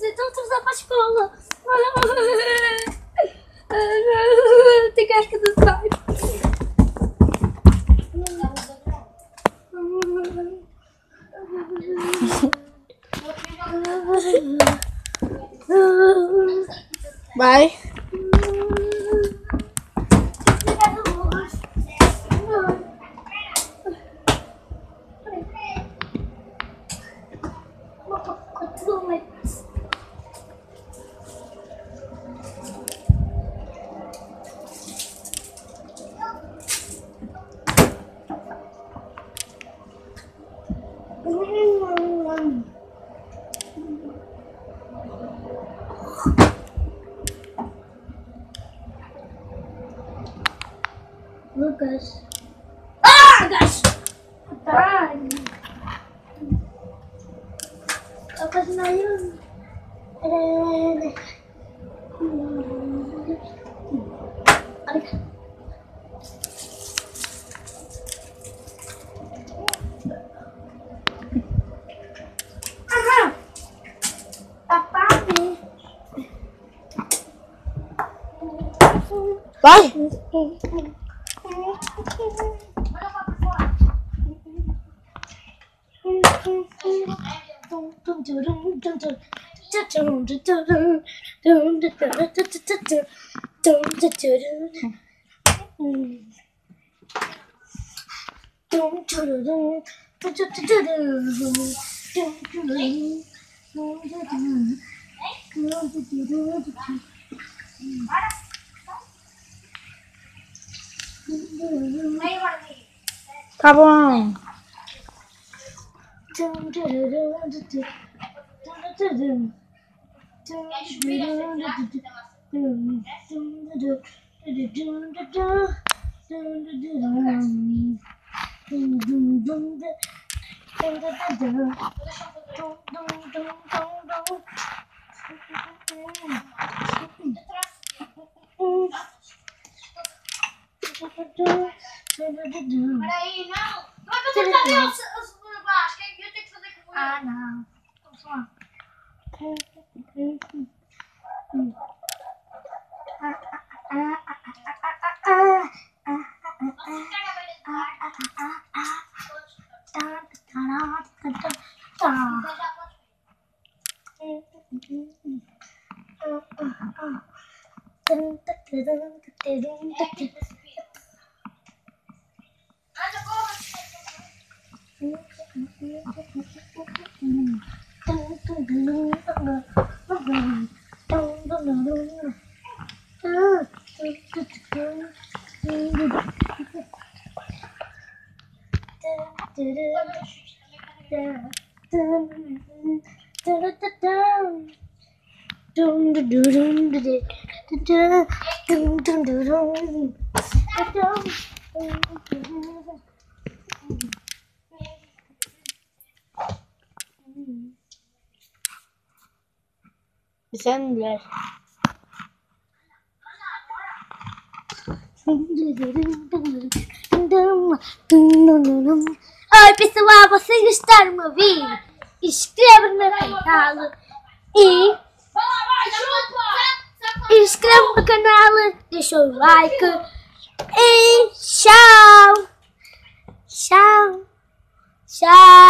Então atrasar para a escola. Tem casca de sair. Vai. Lucas. Ah, gajo! Lucas não. Vai. Tá bom. Peraí, não! Vai fazer também a segunda baixa, que eu tenho que fazer com ele. Ah, não. Vamos lá. Isso é mulher. Oi pessoal, vocês gostaram de me ouvir? Inscreva-se no canal e inscreva-se no canal, deixa o like e tchau! Tchau! Tchau!